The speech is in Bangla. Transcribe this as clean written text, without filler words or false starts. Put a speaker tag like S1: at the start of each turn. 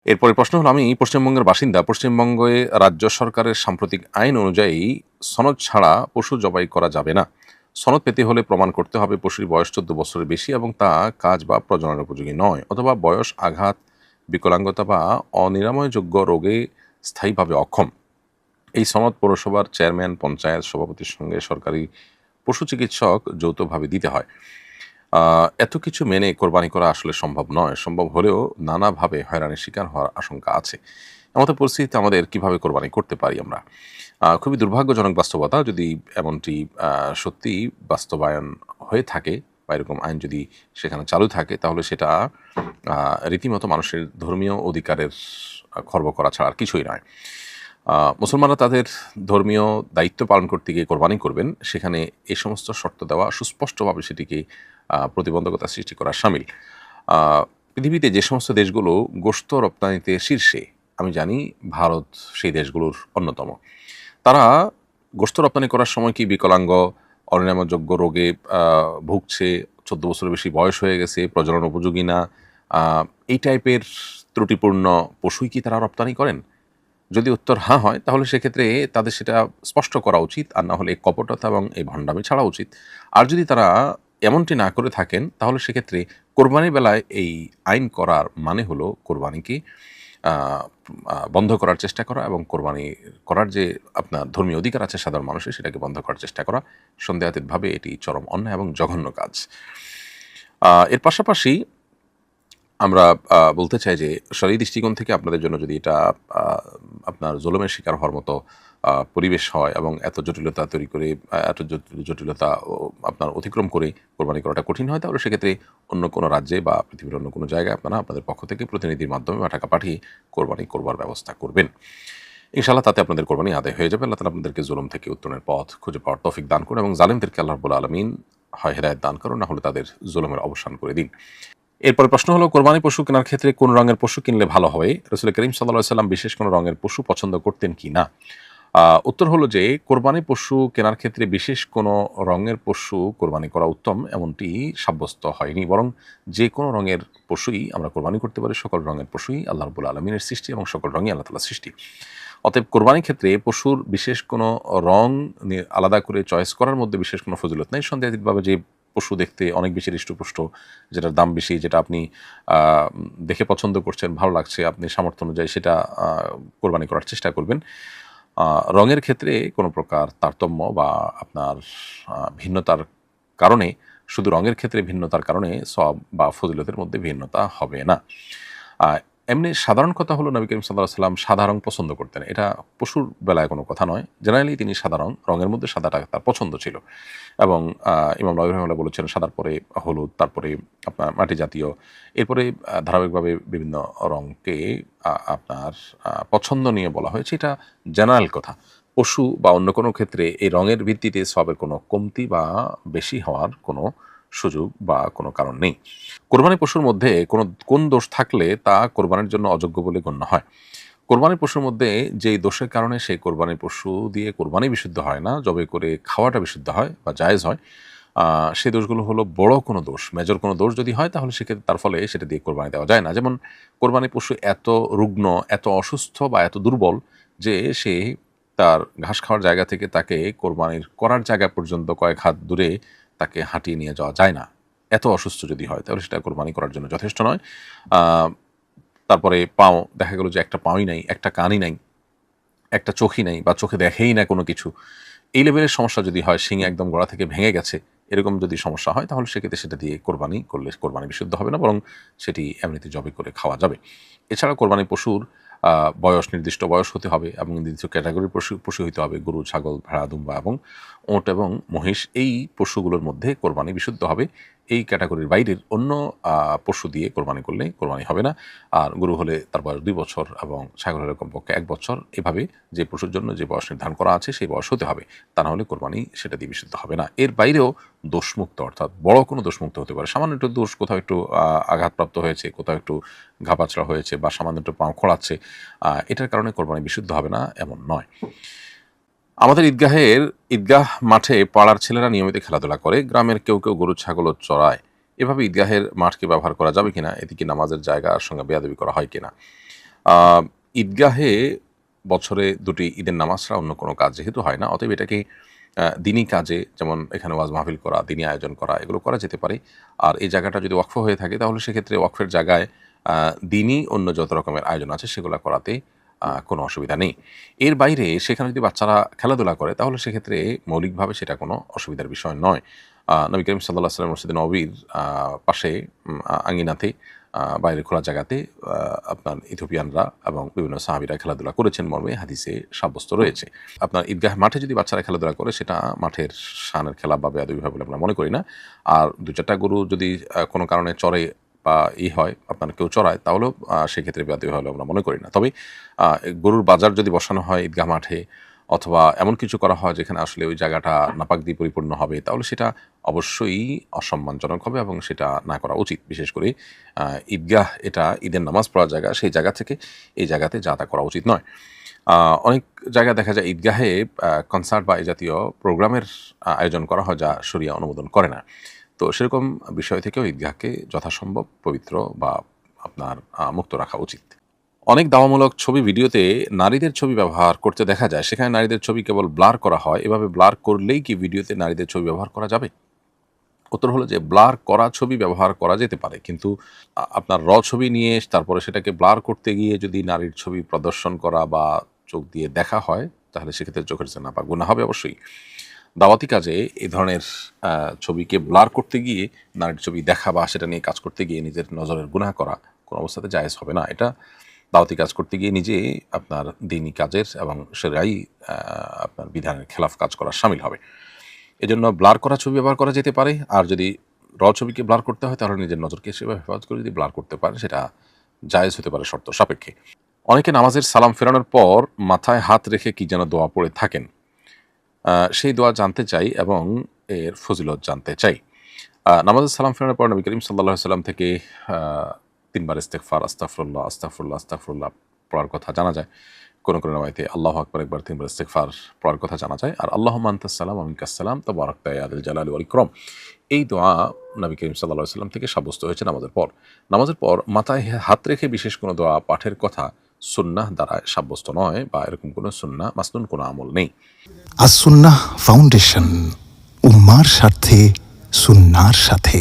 S1: এরপরের প্রশ্ন হলো, আমি পশ্চিমবঙ্গের বাসিন্দা। পশ্চিমবঙ্গে রাজ্য সরকারের সাম্প্রতিক আইন অনুযায়ী সনদ ছাড়া পশু জবাই করা যাবে না। সনদ পেতে হলে প্রমাণ করতে হবে পশুর বয়স ১৪ বছরের বেশি এবং তা কাজ বা প্রজননের উপযোগী নয়, অথবা বয়স, আঘাত, বিকলাঙ্গতা বা অনিরাময়যোগ্য রোগে স্থায়ীভাবে অক্ষম। এই সনদ পৌরসভার চেয়ারম্যান, পঞ্চায়েত সভাপতির সঙ্গে সরকারি পশু চিকিৎসক যৌথভাবে দিতে হয়। এত কিছু মেনে কোরবানি করা আসলে সম্ভব নয়। সম্ভব হলেও নানাভাবে হয়রানির শিকার হওয়ার আশঙ্কা আছে। এমতো পরিস্থিতিতে আমাদের কিভাবে কোরবানি করতে পারি আমরা? খুবই দুর্ভাগ্যজনক বাস্তবতা। যদি এমনটি সত্যিই বাস্তবায়ন হয়ে থাকে বা এরকম আইন যদি সেখানে চালু থাকে, তাহলে সেটা রীতিমতো মানুষের ধর্মীয় অধিকারের খর্ব করা ছাড়া আর কিছুই নয়। মুসলমানরা তাদের ধর্মীয় দায়িত্ব পালন করতে গিয়ে কোরবানি করবেন, সেখানে এই সমস্ত শর্ত দেওয়া সুস্পষ্টভাবে সেটিকে প্রতিবন্ধকতা সৃষ্টি করা শামিল। আ পৃথিবীতে যে সমস্ত দেশগুলো গোশত রপ্তানিতে শীর্ষে, আমি জানি ভারত সেই দেশগুলোর অন্যতম। তারা গোশত রপ্তানি করার সময় কি বিকলাঙ্গ, অনিরাময়যোগ্য রোগে আ ভুগছে, ১৪ বছরের বেশি বয়স হয়ে গেছে, প্রজনন উপযোগী না, আ এই টাইপের ত্রুটিপূর্ণ পশুই কি তারা রপ্তানি করেন? যদি উত্তর হ্যাঁ হয়, তাহলে সেক্ষেত্রে তাদের সেটা স্পষ্ট করা উচিত। আর না হলে এই কপটতা এবং এই ভণ্ডামি ছাড়া উচিত। আর যদি তারা এমনটি না করে থাকেন, তাহলে সেক্ষেত্রে কোরবানির বেলায় এই আইন করার মানে হলো কোরবানিকে আ বন্ধ করার চেষ্টা করা এবং কোরবানি করার যে আপনার ধর্মীয় অধিকার আছে সাধারণ মানুষের, সেটাকে বন্ধ করার চেষ্টা করা। সন্দেহাতীতভাবে এটি চরম অন্যায় এবং জঘন্য কাজ। এর পাশাপাশি আমরা বলতে চাই যে সরকারি দৃষ্টিকোণ থেকে আপনাদের জন্য যদি এটা আ আপনার জুলুমের শিকার হওয়ার মতো পরিবেশ হয় এবং এত জটিলতা তৈরি করে, এত জটিলতা আপনার অতিক্রম করে কোরবানি করাটা কঠিন হয়, তাহলে সেক্ষেত্রে অন্য কোনো রাজ্যে বা পৃথিবীর অন্য কোনো জায়গায় আপনারা আপনাদের পক্ষ থেকে প্রতিনিধির মাধ্যমে বা টাকা পাঠিয়ে কোরবানি করবার ব্যবস্থা করবেন। ইনশাআল্লাহ তাতে আপনাদের কোরবানি আদায় হয়ে যাবে। আল্লাহ তাআলা আপনাদেরকে জুলুম থেকে উত্তরণের পথ খুঁজে পাওয়ার তৌফিক দান করুন এবং জালিমদেরকে আল্লাহ রাব্বুল আলামিন হয় হেদায়েত দান করুন, না হলে তাদের জুলুমের অবসান করে দিন। এরপরের প্রশ্ন হলো, কোরবানি পশু কেনার ক্ষেত্রে কোন রঙের পশু কিনলে ভালো হবে? রাসূল করিম সাল্লাল্লাহু আলাইহি ওয়াসাল্লাম বিশেষ কোনো রঙের পশু পছন্দ করতেন কিনা? উত্তর হলো যে কোরবানি পশু কেনার ক্ষেত্রে বিশেষ কোনো রঙের পশু কোরবানি করা উত্তম এমনটি সাব্যস্ত হয়নি। বরং যে কোনো রঙের পশুই আমরা কোরবানি করতে পারি। সকল রঙের পশুই আল্লাহ রাব্বুল আলামিনের সৃষ্টি এবং সকল রঙই আল্লাহ তাআলার সৃষ্টি। অতএব কোরবানির ক্ষেত্রে পশুর বিশেষ কোনো রং আলাদা করে চয়েস করার মধ্যে বিশেষ কোনো ফজিলত নাই। সন্দেহাতীতভাবে যে পশু দেখতে অনেক বেশি হৃষ্টপুষ্ট, যেটার দাম বেশি, যেটা আপনি আ দেখে পছন্দ করছেন, ভালো লাগছে, আপনি সামর্থ্য অনুযায়ী সেটা কোরবানি করার চেষ্টা করবেন। আ রঙের ক্ষেত্রে কোনো প্রকার তারতম্য বা আপনার ভিন্নতার কারণে, শুধু রঙের ক্ষেত্রে ভিন্নতার কারণে সওয়াব বা ফজিলতের মধ্যে ভিন্নতা হবে না। আ এমনি সাধারণ কথা হলো, নবী করিম সাল্লাল্লাহু আলাইহি ওয়াসাল্লাম সাদা রং পছন্দ করতেন। এটা পশুর বেলায় কোনো কথা নয়। জেনারেলি তিনি সাদা রঙের মধ্যে সাদাটা তার পছন্দ ছিল। এবং ইমাম নবী রাহিমাহুল্লাহ বলেছেন, সাদার পরে হলুদ, তারপরে আপনার মাটি জাতীয়, এরপরে ধারাবাহিকভাবে বিভিন্ন রঙকে আপনার পছন্দ নিয়ে বলা হয়েছে। এটা জেনারেল কথা। পশু বা অন্য কোনো ক্ষেত্রে এই রঙের ভিত্তিতে সওয়াবের কোনো কমতি বা বেশি হওয়ার কোনো সুযোগ বা কোনো কারণ নেই। কোরবানি পশুর মধ্যে কোন দোষ থাকলে তা কোরবানির জন্য অযোগ্য বলে গণ্য হয়? কোরবানির পশুর মধ্যে যেই দোষের কারণে সেই কোরবানির পশু দিয়ে কোরবানি বিশুদ্ধ হয় না, জবাই করে খাওয়াটা বিশুদ্ধ হয় বা জায়েজ হয়, সেই দোষগুলো হলো বড় কোনো দোষ। মেজর কোনো দোষ যদি হয়, তাহলে সেক্ষেত্রে তার ফলে সেটা দিয়ে কোরবানি দেওয়া যায় না। যেমন কোরবানির পশু এত রুগ্ন, এত অসুস্থ বা এত দুর্বল যে সে তার ঘাস খাওয়ার জায়গা থেকে তাকে কোরবানির করার জায়গা পর্যন্ত কয়েক হাত দূরে তাকে হাঁটিয়ে নিয়ে যাওয়া যায় না। এত অসুস্থ যদি হয়, তাহলে সেটা কোরবানি করার জন্য যথেষ্ট নয়। আ তারপরে পাও, দেখা গেল যে একটা পাওই নাই, একটা কানই নাই, একটা চোখই নাই বা চোখে দেখেই না কোনো কিছু। এই লেভেলের সমস্যা যদি হয়, শিং একদম গোড়া থেকে ভেঙে গেছে, এরকম যদি সমস্যা হয়, তাহলে সেক্ষেত্রে সেটা দিয়ে কোরবানি করলে কোরবানি বিশুদ্ধ হবে না, বরং সেটি এমনিতে জবাই করে খাওয়া যাবে। এছাড়া কোরবানি পশুর আ নির্দিষ্ট বয়স হতে হবে এবং নির্দিষ্ট ক্যাটেগরির পশু হইতে হবে। গরু, ছাগল, ভেড়া, দুম্বা এবং ওঁট এবং মহিষ, এই পশুগুলোর মধ্যে কোরবানি বিশুদ্ধ হবে। এই ক্যাটেগরির বাইরের অন্য পশু দিয়ে কোরবানি করলে কোরবানি হবে না। আর গরু হলে তার বয়স ২ বছর এবং ছাগল হলে কমপক্ষে ১ বছর। এভাবে যে পশুর জন্য যে বয়স নির্ধারণ করা আছে, সেই বয়স হতে হবে। তা না হলে কোরবানি সেটা দিয়ে বিশুদ্ধ হবে না। এর বাইরেও দোষমুক্ত, অর্থাৎ বড় কোনো দোষমুক্ত হতে পারে। সামান্য একটু দোষ, কোথাও একটু আঘাতপ্রাপ্ত হয়েছে, কোথাও একটু ঘা-পাচড়া হয়েছে বা সামান্য একটু পাও খোঁড়াচ্ছে, এটার কারণে কোরবানি বিশুদ্ধ হবে না, এমন নয়। আমাদের ঈদগাহ মাঠে পাড়ার ছেলেরা নিয়মিত খেলাধুলা করে। গ্রামের কেউ গরু ছাগলও চড়ায়। এভাবে ঈদগাহের মাঠকে ব্যবহার করা যাবে কিনা? এতে কি নামাজের জায়গার সঙ্গে বেয়াদবি করা হয় কিনা? ঈদগাহে বছরে ২টি ঈদের নামাজ ছাড়া অন্য কোনো কাজ যেহেতু হয় না, অতএব এটাকে দিনী কাজে, যেমন এখানে ওয়াজ মাহফিল করা, দিনী আয়োজন করা, এগুলো করা যেতে পারে। আর এই জায়গাটা যদি ওয়াকফ হয়ে থাকে তাহলে সেক্ষেত্রে ওয়াকফের জায়গায় দিনী অন্য যত রকমের আয়োজন আছে সেগুলো করাতে কোনো অসুবিধা নেই। এর বাইরে সেখানে যদি বাচ্চারা খেলাধুলা করে তাহলে সেক্ষেত্রে মৌলিকভাবে সেটা কোনো অসুবিধার বিষয় নয়। নবী করিম সাল্লাল্লাহু আলাইহি ওয়াসাল্লাম মসজিদে নববীর পাশে আঙিনাতে বাইরের খোলা জায়গাতে আপনার ইথিওপিয়ানরা এবং বিভিন্ন সাহাবীরা খেলাধুলা করেছেন মর্মে হাদিসে সাব্যস্ত রয়েছে। আপনার ঈদগাহ মাঠে যদি বাচ্চারা খেলাধুলা করে সেটা মাঠের শানের খেলা বা বেয়াদবি হবে বলে আমরা মনে করি না। আর ২-৪ টা গরু যদি কোনো কারণে চড়ে বা হয়, আপনার কেউ চড়ায়, তাহলেও সেক্ষেত্রে বেয়াদবি হলে আমরা মনে করি না। তবে গরুর বাজার যদি বসানো হয় ঈদগাহ মাঠে, অথবা এমন কিছু করা হয় যেখানে আসলে ওই জায়গাটা নাপাক দিয়ে পরিপূর্ণ হবে, তাহলে সেটা অবশ্যই অসম্মানজনক হবে এবং সেটা না করা উচিত। বিশেষ করে ঈদগাহ এটা ঈদের নামাজ পড়ার জায়গা, সেই জায়গা থেকে এই জায়গাতে যা তা করা উচিত নয়। অনেক জায়গায় দেখা যায় ঈদগাহে কনসার্ট বা এই জাতীয় প্রোগ্রামের আয়োজন করা হয় যা শরিয়া অনুমোদন করে না। তো সেরকম বিষয় থেকেও ঈদগাহকে যথাসম্ভব পবিত্র বা আপনার মুক্ত রাখা উচিত। অনেক দাওয়ামূলক ছবি ভিডিওতে নারীদের ছবি ব্যবহার করতে দেখা যায়, সেখানে নারীদের ছবি কেবল ব্লার করা হয়। এভাবে ব্লার করলেই কি ভিডিওতে নারীদের ছবি ব্যবহার করা যাবে? উত্তর হলো যে ব্লার করা ছবি ব্যবহার করা যেতে পারে, কিন্তু আপনার ছবি নিয়ে তারপরে সেটাকে ব্লার করতে গিয়ে যদি নারীর ছবি প্রদর্শন করা বা চোখ দিয়ে দেখা হয় তাহলে সেক্ষেত্রে চোখের জেনা বা গুনাহ হবে অবশ্যই। দাওয়াতি কাজে এই ধরনের ছবিকে ব্লার করতে গিয়ে নারীর ছবি দেখা বা সেটা নিয়ে কাজ করতে গিয়ে নিজের নজরের গুনাহ করা কোনো অবস্থাতে জায়েজ হবে না। এটা দাওয়াতি কাজ করতে গিয়ে নিজে আপনার দ্বীনি কাজের এবং সেরাই আপনার বিধানের খেলাফ কাজ করা শামিল হবে। এজন্য ব্লার করা ছবি ব্যবহার করা যেতে পারে। আর যদি ছবিকে ব্লার করতে হয় তাহলে নিজের নজরকে সেভাবে হেফাজত করে যদি ব্লার করতে পারে সেটা জায়েজ হতে পারে শর্ত সাপেক্ষে। অনেকে নামাজের সালাম ফেরানোর পর মাথায় হাত রেখে কি যেন দোয়া পড়ে থাকেন। সেই দোয়া জানতে চাই এবং এর ফজিলত জানতে চাই। নামাজের সালাম ফেরানোর পর নবী করিম সাল্লাল্লাহু আলাইহি ওয়াসাল্লাম থেকে ৩ বার ইস্তেগফার, আস্তাগফিরুল্লাহ, আস্তাগফিরুল্লাহ, আস্তাগফিরুল্লাহ পড়ার কথা জানা যায়। কোন riwayate আল্লাহু আকবার একবার ৩ বার ইস্তেগফার পড়ার কথা জানা যায়। আর আল্লাহুম্মা আনতাস সালাম ওয়া মিনকাস সালাম তাবারাকতা ইয়া যাল জালালি ওয়াল ইকরাম, এই দোয়া নবী করিম সাল্লাল্লাহু আলাইহি ওয়াসাল্লাম থেকে সাব্যস্ত হয়েছে নামাজের পর। নামাজের পর মাথায় হাত রেখে বিশেষ কোনো দোয়া পাঠের কথা সুন্নাহ দ্বারা সাব্যস্ত নয় বা এরকম কোনো সুন্নাহ মাসনুন কোনো আমল নেই।
S2: আস সুন্নাহ ফাউন্ডেশন, উম্মার স্বার্থে সুন্নাহর সাথে।